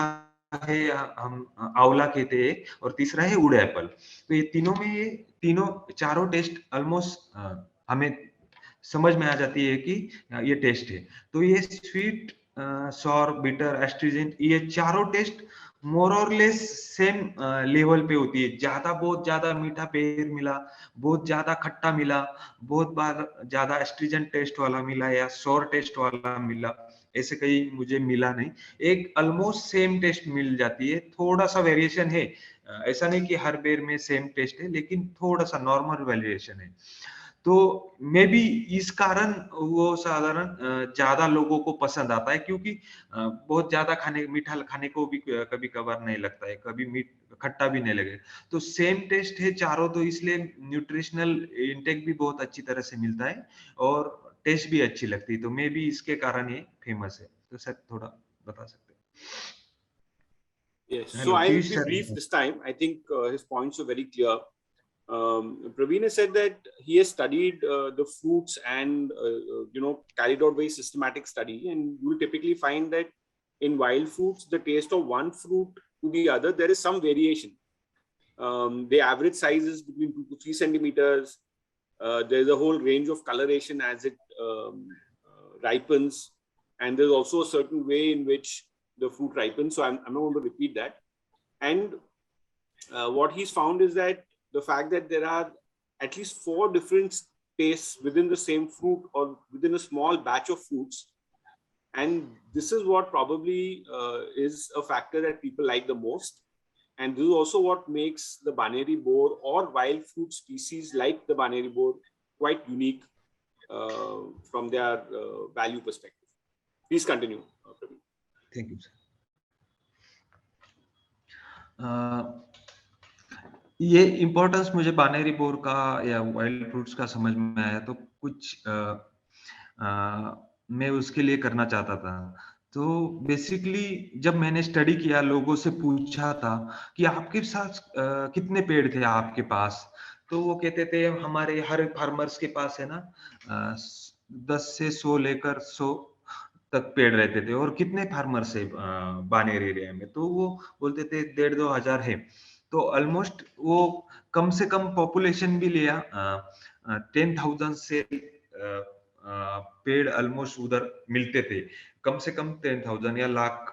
है हम आंवला कहते हैं, और तीसरा है वुड एप्पल। तो ये तीनों में, ये तीनों चारों टेस्ट ऑलमोस्ट हमें समझ में आ जाती है कि ये टेस्ट है। तो ये स्वीट, सॉर, बिटर, एस्ट्रिजेंट, ये चारों टेस्ट मोर और लेस सेम लेवल पे होती है। बहुत ज्यादा मीठा बेर मिला, बहुत ज्यादा खट्टा मिला, बहुत बार ज्यादा एस्ट्रिजेंट टेस्ट वाला मिला, या सॉर टेस्ट वाला मिला, ऐसे कहीं मुझे मिला नहीं। एक ऑलमोस्ट सेम टेस्ट मिल जाती है। थोड़ा सा वेरिएशन है, ऐसा नहीं कि हर बेर में सेम टेस्ट है, लेकिन थोड़ा सा नॉर्मल वेरिएशन है। तो मे बी इस कारण वो साधारण ज्यादा लोगों को पसंद आता है, क्योंकि बहुत ज्यादा मीठा खाने को भी कभी कभार नहीं लगता है, कभी खट्टा भी नहीं लगे। तो सेम टेस्ट है चारों, तो इसलिए न्यूट्रिशनल इंटेक भी बहुत अच्छी तरह से मिलता है, और टेस्ट भी अच्छी लगती है। तो मे बी इसके कारण ये फेमस है। तो सर थोड़ा बता सकते हैं? Yes, so Hello, I'll Piyush be sir. brief this time. I think his points are very clear. Praveen has said that he has studied the fruits and carried out very systematic study, and you will typically find that in wild fruits, the taste of one fruit to the other, there is some variation. The average size is between 2 to 3 centimeters. There's a whole range of coloration as it ripens, and there's also a certain way in which the fruit ripens. So I'm not going to repeat that. And what he's found is that the fact that there are at least 4 different tastes within the same fruit or within a small batch of fruits, and this is what probably is a factor that people like the most. And this is also what makes the Baneri boar or wild fruit species like the Baneri boar quite unique from their value perspective. Please continue, Praveen. Thank you, sir. ये importance मुझे बानेरी bore का या wild fruits का समझ में आया, तो कुछ मैं उसके लिए करना चाहता था। तो बेसिकली जब मैंने स्टडी किया, लोगों से पूछा था कि आपके साथ कितने पेड़ थे आपके पास, तो वो कहते थे हमारे हर फार्मर्स के पास है ना 10 से 100 लेकर 100 तक पेड़ रहते थे। और कितने फार्मर्स है बानेर एरिया में, तो वो बोलते थे 1,500-2 हजार है। तो ऑलमोस्ट वो कम से कम पॉपुलेशन भी लिया 10,000 से पेड़ ऑलमोस्ट उधर मिलते थे, कम से कम 10,000 या लाख।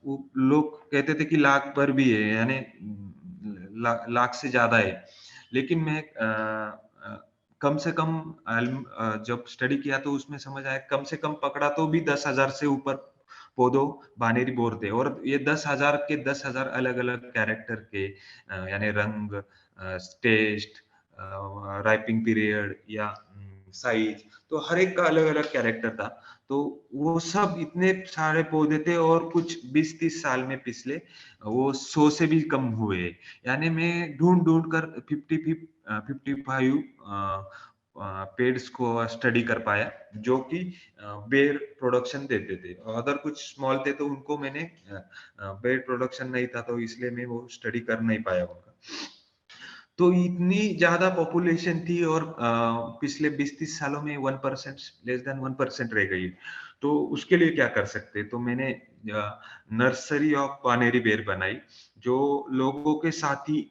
वो लोग कहते थे कि लाख पर भी है, यानी लाख से ज्यादा है। लेकिन मैं कम से कम जब स्टडी किया तो उसमें समझ आया कम से कम पकड़ा तो भी 10,000 से ऊपर पौधों बानेरी बोर थे। और ये 10,000 के 10,000 अलग अलग कैरेक्टर के, यानी रंग, टेस्ट, राइपिंग पीरियड या साइज, तो हर एक का अलग अलग कैरेक्टर था। तो वो सब इतने सारे पौधे थे और कुछ 20-30 साल में पिछले वो 100 से भी कम हुए। यानी मैं ढूंढ कर 55 पेड्स को स्टडी कर पाया जो कि बेर प्रोडक्शन देते थे। अदर कुछ स्मॉल थे तो उनको मैंने बेर प्रोडक्शन नहीं था तो इसलिए मैं वो स्टडी कर नहीं पाया उनका। तो इतनी ज्यादा पॉपुलेशन थी और पिछले 20-30 सालों में 1%, लेस देन 1% रह गई। तो उसके लिए क्या कर सकते, तो मैंने नर्सरी ऑफ बानेरी बेर बनाई, जो लोगों के साथ ही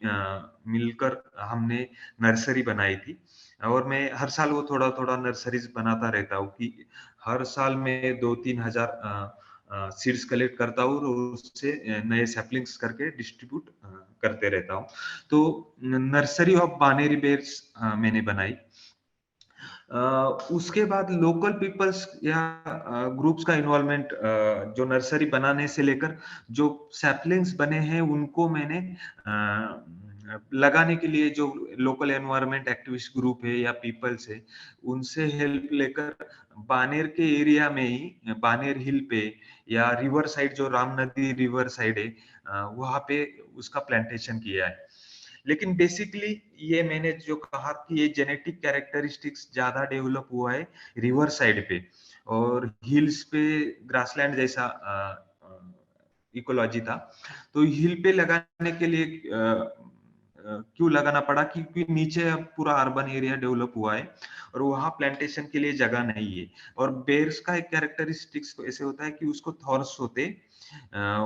मिलकर हमने नर्सरी बनाई थी। और मैं हर साल वो थोड़ा थोड़ा नर्सरीज बनाता रहता हूँ कि हर साल में 2-3 हजार सीड्स कलेक्ट करता हूँ और उससे नए सैपलिंग्स करके डिस्ट्रीब्यूट करते रहता हूँ। तो नर्सरी ऑफ बानेरी बेर्स मैंने बनाई। उसके बाद लोकल पीपल्स या ग्रुप्स का इन्वॉल्वमेंट, जो नर्सरी बनाने से लेकर जो सैपलिंग्स बने हैं उनको मैंने लगाने के लिए जो लोकल एनवायरनमेंट एक्टिविस्ट ग्रुप है या पीपल्स है उनसे हेल्प लेकर बानेर के एरिया में ही बानेर हिल पे या रिवर साइड, जो राम नदी रिवर साइड है, वहां पे उसका प्लांटेशन किया है। लेकिन बेसिकली ये मैंने जो कहा कि ये जेनेटिक कैरेक्टरिस्टिक्स ज्यादा डेवलप हुआ है रिवर साइड पे, और हिल्स पे ग्रासलैंड जैसा इकोलॉजी था। तो हिल पे लगाने के लिए क्यों लगाना पड़ा, क्योंकि नीचे अब पूरा अर्बन एरिया डेवलप हुआ है और वहां प्लांटेशन के लिए जगह नहीं है। और बेर्स का एक कैरेक्टरिस्टिक्स ऐसे होता है कि उसको थॉर्स होते,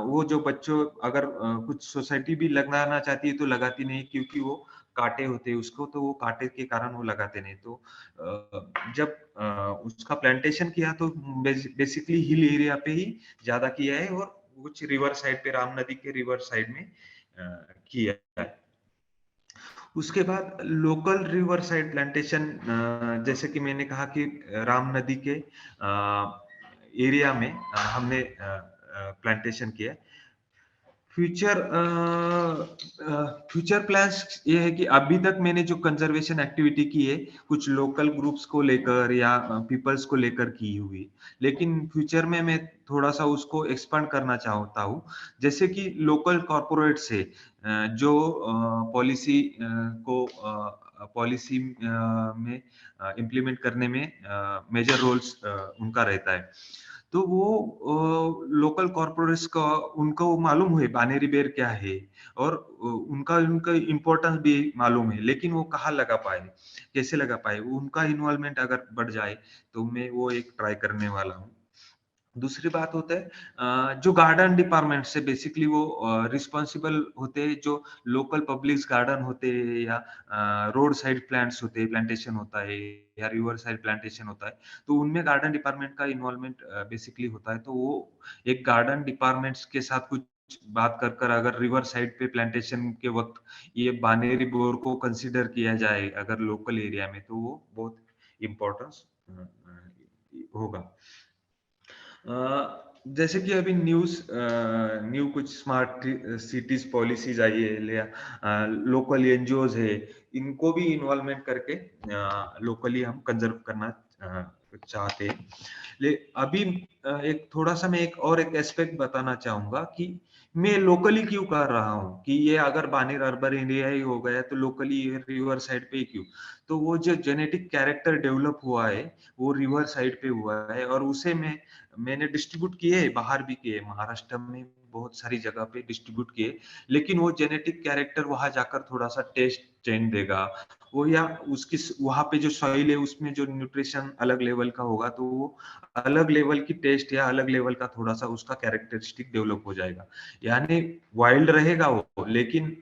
वो जो बच्चों अगर कुछ सोसाइटी भी लगाना चाहती है तो लगाती नहीं, क्योंकि वो कांटे होते हैं उसको, तो वो कांटे के कारण वो लगाते नहीं। तो जब उसका प्लांटेशन किया तो बेसिकली हिल एरिया पे ही ज्यादा किया है और कुछ रिवर साइड पे, राम नदी के रिवर साइड में किया है। उसके बाद लोकल रिवर साइड प्लांटेशन, जैसे कि मैंने कहा कि राम नदी के एरिया में हमने प्लांटेशन किया। फ्यूचर प्लान्स ये है कि अभी तक मैंने जो कंजर्वेशन एक्टिविटी की है कुछ लोकल ग्रुप्स को लेकर या पीपल्स को लेकर की हुई, लेकिन फ्यूचर में मैं थोड़ा सा उसको एक्सपांड करना चाहता हूँ। जैसे कि लोकल कॉर्पोरेट से जो पॉलिसी को पॉलिसी में इम्प्लीमेंट करने में मेजर रोल्स उनका रहता है। तो वो लोकल कॉर्पोरेट्स का उनको मालूम है बानेरी बेर क्या है और उनका इम्पोर्टेंस भी मालूम है, लेकिन वो कहाँ लगा पाए, कैसे लगा पाए, उनका इन्वॉल्वमेंट अगर बढ़ जाए तो मैं वो एक ट्राई करने वाला हूँ। दूसरी बात होता है जो गार्डन डिपार्टमेंट से बेसिकली वो रिस्पॉन्सिबल होते हैं, जो लोकल पब्लिक गार्डन होते हैं या रोड साइड प्लांट्स होते हैं, प्लांटेशन होता है या रिवर साइड प्लांटेशन होता है, तो उनमें गार्डन डिपार्टमेंट का इन्वॉल्वमेंट बेसिकली होता है। तो वो एक गार्डन डिपार्टमेंट्स के साथ कुछ बात कर अगर रिवर साइड पे प्लांटेशन के वक्त ये बानेरी बोर को कंसिडर किया जाए अगर लोकल एरिया में, तो वो बहुत इम्पोर्टेंस होगा। जैसे कि अभी न्यू कुछ स्मार्ट सिटीज पॉलिसीज आई है या लोकल एनजीओज है, इनको भी इन्वॉल्वमेंट करके लोकली हम कंजर्व करना चाहते हैं। अभी एक थोड़ा सा मैं एक एस्पेक्ट बताना चाहूंगा कि मैं लोकली क्यों कर रहा हूँ कि ये अगर बानेर अर्बन एरिया ही हो गया तो लोकली रिवर साइड पे क्यों। तो वो जो जेनेटिक कैरेक्टर डेवलप हुआ है वो रिवर साइड पे हुआ है और उसे मैंने डिस्ट्रीब्यूट किए, बाहर भी किए, महाराष्ट्र में बहुत सारी जगह पे डिस्ट्रीब्यूट किए, लेकिन वो जेनेटिक कैरेक्टर वहां जाकर थोड़ा सा टेस्ट चेंज देगा वो, या उसकी वहां पे जो सॉइल है उसमें जो न्यूट्रिशन अलग लेवल का होगा, तो वो अलग लेवल की टेस्ट या अलग लेवल का थोड़ा सा उसका कैरेक्टरिस्टिक डेवलप हो जाएगा। यानी वाइल्ड रहेगा वो, लेकिन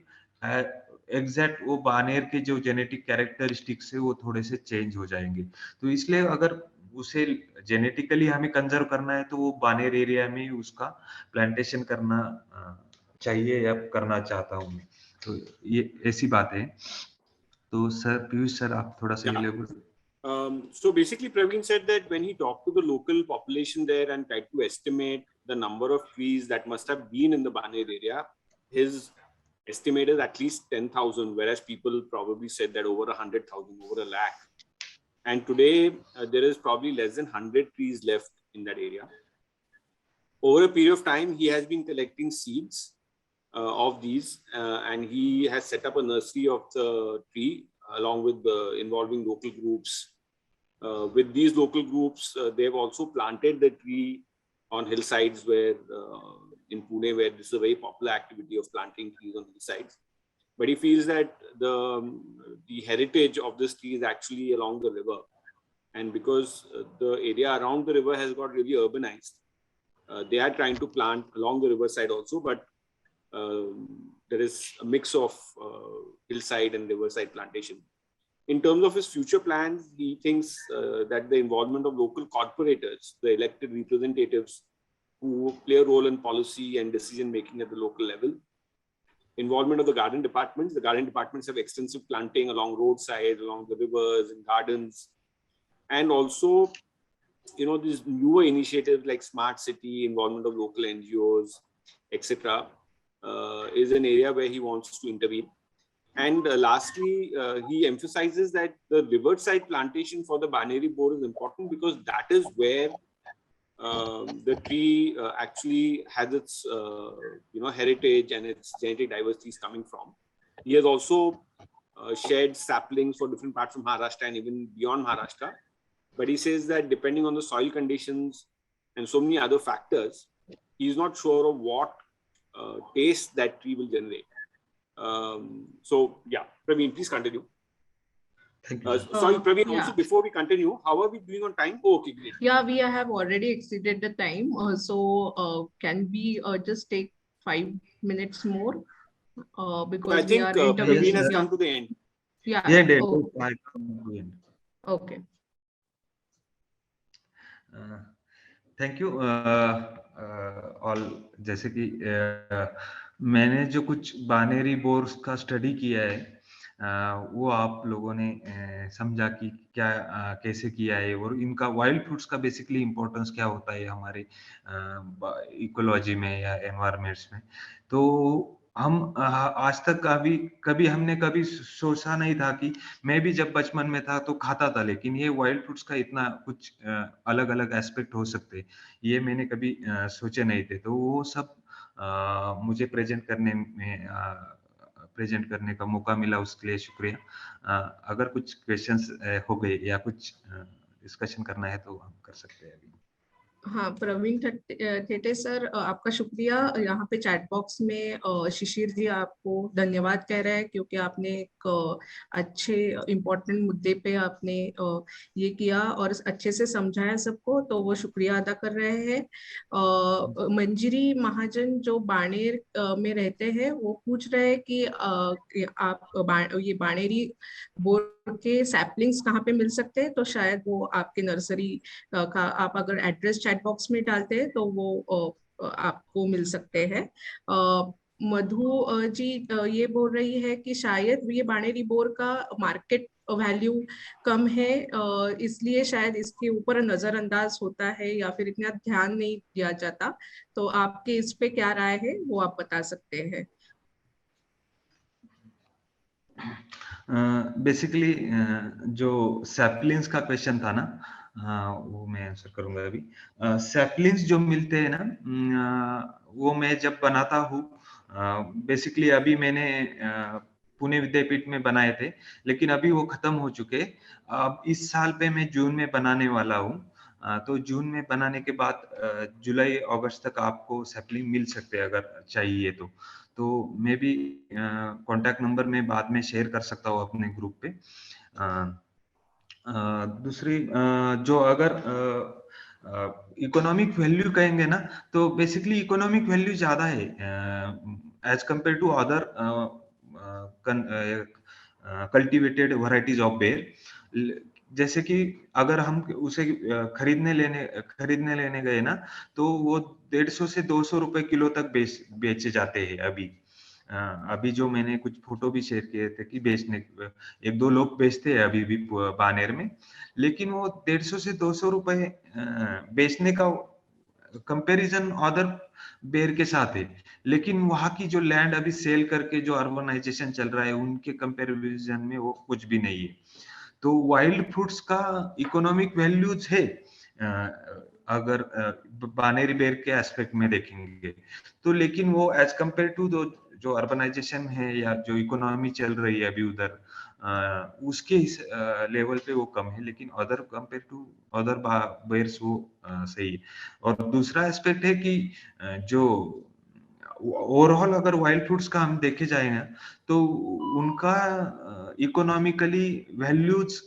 एग्जैक्ट वो बानेर के जो जेनेटिक कैरेक्टरिस्टिक्स है वो थोड़े से चेंज हो जाएंगे। तो इसलिए अगर उसे जेनेटिकली हमें कंजर्व करना है तो वो बानेर एरिया में उसका प्लांटेशन करना चाहिए या करना चाहता हूँ मैं। तो ये ऐसी बात है। तो सर पीयूष सर आप थोड़ा सा elaborate। So basically, Praveen said that when he talked to the local population there and tried to estimate the number of trees that must have been in the Baner area, his estimated at least 10,000, whereas people probably said that over 100,000, over 1 lakh. And today there is probably less than 100 trees left in that area. Over a period of time, he has been collecting seeds of these, and he has set up a nursery of the tree along with involving local groups. With these local groups, they have also planted the tree on hillsides where in Pune, where this is a very popular activity of planting trees on hillsides. But he feels that the heritage of this tree is actually along the river. And because the area around the river has got really urbanized, they are trying to plant along the riverside also, but there is a mix of hillside and riverside plantation. In terms of his future plans, he thinks that the involvement of local corporators, the elected representatives who play a role in policy and decision making at the local level, involvement of the garden departments. The garden departments have extensive planting along roadsides, along the rivers and gardens, and also, these newer initiatives like smart city, involvement of local NGOs, etc., is an area where he wants to intervene. And lastly, he emphasizes that the riverside plantation for the Baneri boar is important because that is where the tree actually has its heritage and its genetic diversity is coming from. He has also shared saplings for different parts of Maharashtra and even beyond Maharashtra. But he says that depending on the soil conditions and so many other factors, he is not sure of what taste that tree will generate. So yeah, Praveen, please continue. Thank you. Sorry, Praveen, yeah. also before we continue, how are we doing on time? Oh, okay, great. Yeah, we have already exceeded the time. So can we just take 5 minutes more? Because I think Praveen has come to the end. Yeah. Oh. I come to the end. Okay. Thank you all. जैसे कि मैंने जो कुछ बानेरी bourse का study किया है वो आप लोगों ने समझा कि क्या कैसे किया है और इनका वाइल्ड फ्रूट्स का बेसिकली इम्पोर्टेंस क्या होता है हमारे इकोलॉजी में या एनवायरमेंट्स में. तो हम आज तक कभी हमने कभी सोचा नहीं था कि मैं भी जब बचपन में था तो खाता था, लेकिन ये वाइल्ड फ्रूट्स का इतना कुछ अलग अलग एस्पेक्ट हो सकते ये मैंने कभी सोचे नहीं थे. तो वो सब मुझे प्रेजेंट करने का मौका मिला, उसके लिए शुक्रिया. अगर कुछ क्वेश्चंस हो गए या कुछ डिस्कशन करना है तो हम कर सकते हैं अभी. हाँ, प्रवीण ठेटे सर, आपका शुक्रिया. यहाँ पे चैट बॉक्स में शिशिर जी आपको धन्यवाद कह रहे हैं क्योंकि आपने एक अच्छे इम्पोर्टेंट मुद्दे पे आपने ये किया और अच्छे से समझाया सबको, तो वो शुक्रिया अदा कर रहे हैं. मंजरी महाजन जो बानेर में रहते हैं वो पूछ रहे हैं कि आप ये बानेरी बोर के सैपलिंग्स कहाँ पे मिल सकते हैं. तो शायद वो आपके नर्सरी का आप अगर एड्रेस चैट बॉक्स में डालते हैं तो वो आपको मिल सकते हैं. मधु जी ये बोल रही है कि शायद ये बानेरी बोर का मार्केट वैल्यू कम है, इसलिए शायद इसके ऊपर नजरअंदाज होता है या फिर इतना ध्यान नहीं दिया जाता. तो आपके इस पे क्या राय है वो आप बता सकते हैं. बेसिकली जो सैपलिंग्स का क्वेश्चन था ना, वो मैं आंसर करूंगा अभी. सैपलिंग्स जो मिलते हैं ना, वो मैं जब बनाता हूँ, बेसिकली अभी मैंने पुणे विद्यापीठ में बनाए थे, लेकिन अभी वो खत्म हो चुके. अब इस साल पे मैं जून में बनाने वाला हूँ. तो जून में बनाने के बाद जुलाई अगस्त तक आपको सैपलिंग मिल सकते हैं अगर चाहिए तो. तो मैं भी कॉन्टैक्ट नंबर में बाद में शेयर कर सकता हूँ अपने ग्रुप पे. दूसरी जो अगर इकोनॉमिक वैल्यू कहेंगे ना, तो बेसिकली इकोनॉमिक वैल्यू ज्यादा है as compare to other cultivated varieties of ber. जैसे कि अगर हम उसे खरीदने लेने गए ना, तो वो 150 से 200 रुपए किलो तक बेचे जाते हैं अभी जो मैंने कुछ फोटो भी शेयर किए थे कि बेचने 1-2 लोग बेचते हैं अभी भी बानेर में, लेकिन वो 150 से 200 रुपए बेचने का कंपैरिजन अदर बेर के साथ है. लेकिन वहां की जो लैंड अभी सेल करके जो अर्बनाइजेशन चल रहा है उनके कंपैरिजन में वो कुछ भी नहीं है. तो वाइल्ड फ्रूट्स का इकोनॉमिक वैल्यूज है अगर बानेरी बेर के एस्पेक्ट में देखेंगे तो, लेकिन वो एज कंपेयर टू जो अर्बनाइजेशन है या जो इकोनॉमी चल रही है अभी उधर उसके लेवल पे वो कम है, लेकिन अदर कंपेयर टू अदर बेयर्स वो सही है। और दूसरा एस्पेक्ट है कि जो ओवरऑल अगर वाइल्ड फ्रूट्स का हम देखे जाएंगे तो उनका इकोनॉमिकली वैल्यूज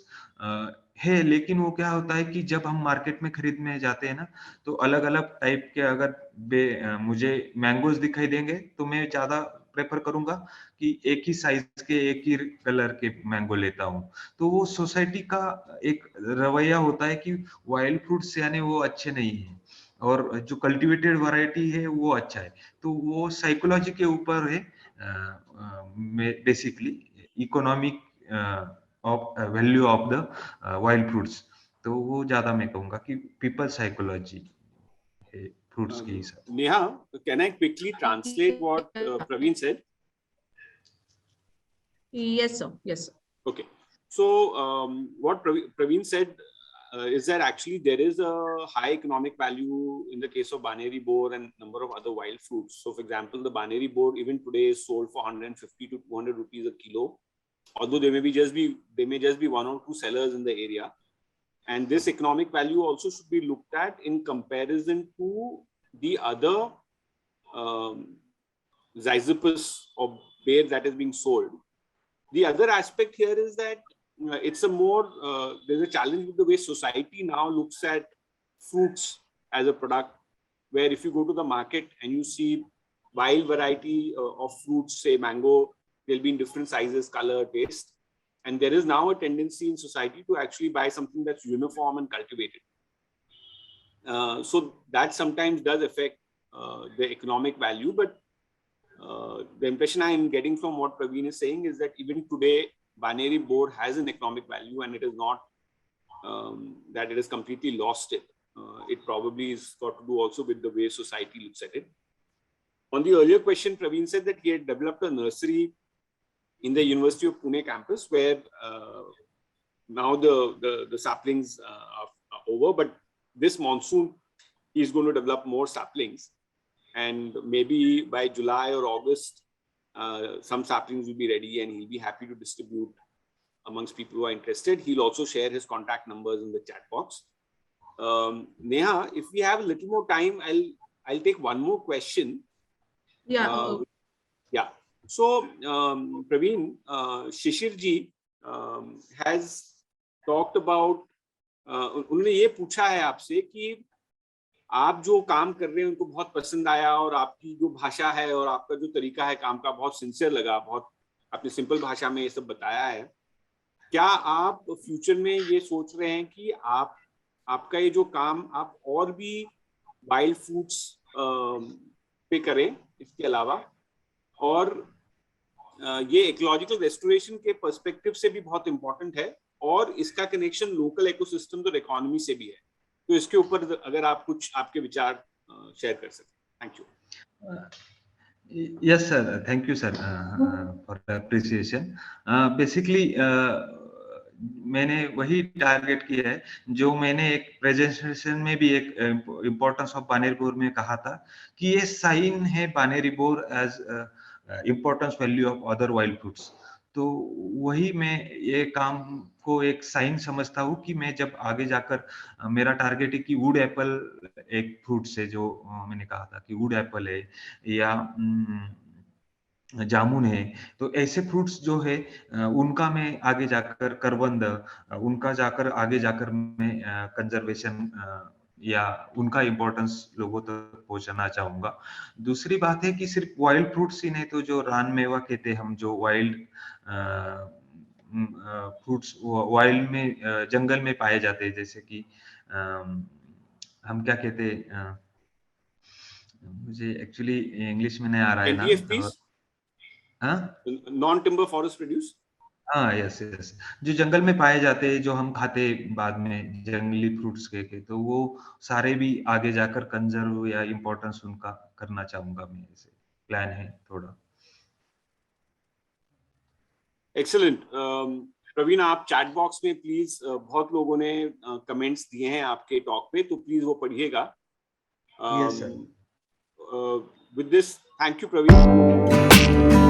है, लेकिन वो क्या होता है कि जब हम मार्केट में खरीदने जाते हैं ना तो अलग अलग टाइप के अगर मुझे मैंगोज दिखाई देंगे तो मैं ज्यादा प्रेफर करूंगा कि एक ही साइज के एक ही कलर के मैंगो लेता हूँ। तो वो सोसाइटी का एक रवैया होता है कि वाइल्ड फ्रूट्स यानी वो अच्छे नहीं है और जो कल्टीवेटेड वैरायटी है वो अच्छा है। तो वो साइकोलॉजी के ऊपर है basically, economic of value of the wild fruits. तो वो ज्यादा मैं कहूंगा कि पीपल साइकोलॉजी है फ्रूट्स की हिसाब। Neha, can I quickly translate what Praveen said? Yes, sir. Yes, sir. Okay. So what Praveen said is that actually there is a high economic value in the case of Baneri boar and number of other wild fruits. So for example, the Baneri boar even today is sold for 150 to 200 rupees a kilo, although there may just be one or two sellers in the area. And this economic value also should be looked at in comparison to the other Zygopus or bear that is being sold. The other aspect here is that it's a more, there's a challenge with the way society now looks at fruits as a product, where if you go to the market and you see wild variety of fruits, say mango, they'll be in different sizes, color, taste. And there is now a tendency in society to actually buy something that's uniform and cultivated. So that sometimes does affect the economic value, but the impression I am getting from what Praveen is saying is that even today, Baneri boar has an economic value, and it is not that it has completely lost it. It probably is got to do also with the way society looks at it. On the earlier question, Praveen said that he had developed a nursery in the University of Pune campus, where now the saplings are over, but this monsoon he is going to develop more saplings. And maybe by July or August, some saplings will be ready and he'll be happy to distribute amongst people who are interested. He'll also share his contact numbers in the chat box. Neha, if we have a little more time, I'll take one more question. Yeah. Yeah. So, Praveen, Shishir ji has talked about, उन्होंने ये पूछा है आपसे कि आप जो काम कर रहे हैं उनको बहुत पसंद आया और आपकी जो भाषा है और आपका जो तरीका है काम का बहुत सिंसियर लगा, बहुत आपने सिंपल भाषा में ये सब बताया है। क्या आप फ्यूचर में ये सोच रहे हैं कि आपका ये जो काम आप और भी वाइल्ड फ्रूट्स पे करें इसके अलावा, और ये इकोलॉजिकल रेस्टोरेशन के पर्सपेक्टिव से भी बहुत इंपॉर्टेंट है और इसका कनेक्शन लोकल इकोसिस्टम और इकोनॉमी से भी है, तो इसके ऊपर अगर आप कुछ आपके विचार शेयर कर सकें। Thank you. Yes sir, thank you sir for the appreciation. Basically मैंने वही टारगेट किया है जो मैंने एक प्रेजेंटेशन में भी एक इम्पोर्टेंस ऑफ बानेरी बोर में कहा था कि ये साइन है बानेरी बोर as importance value of other wild fruits. तो वही मैं ये काम को एक साइन समझता हूँ कि मैं जब आगे जाकर मेरा टारगेट है कि वुड एप्पल एक फ्रूट से जो मैंने कहा था कि वुड एप्पल है या जामुन है, तो ऐसे फ्रूट्स जो है उनका मैं आगे जाकर करवंद उनका जाकर आगे जाकर मैं कंजर्वेशन या उनका इम्पोर्टेंस लोगों तक पहुंचाना चाहूंगा। दूसरी बात है कि सिर्फ वाइल्ड फ्रूट्स ही नहीं, तो जो रान मेवा कहते हैं हम, जो वाइल्ड फ्रूट्स वाइल्ड में जंगल में पाए जाते हैं, जैसे कि हम क्या कहते हैं, मुझे एक्चुअली इंग्लिश में नहीं आ रहा है ना, नॉन टिम्बर फॉरेस्ट प्रोड्यूस। हाँ यस यस, जो जंगल में पाए जाते हैं जो हम खाते बाद में जंगली फ्रूट्स के, तो वो सारे भी आगे जाकर कंजर्व या इम्पोर्टेंस उनका करना चाहूंगा मैं, ऐसे प्लान है थोड़ा। Excellent. प्रवीण, आप चैट बॉक्स में प्लीज, बहुत लोगों ने कमेंट्स दिए हैं आपके टॉक पे, तो प्लीज वो पढ़िएगा. Yes, sir. With this, thank you, Praveen.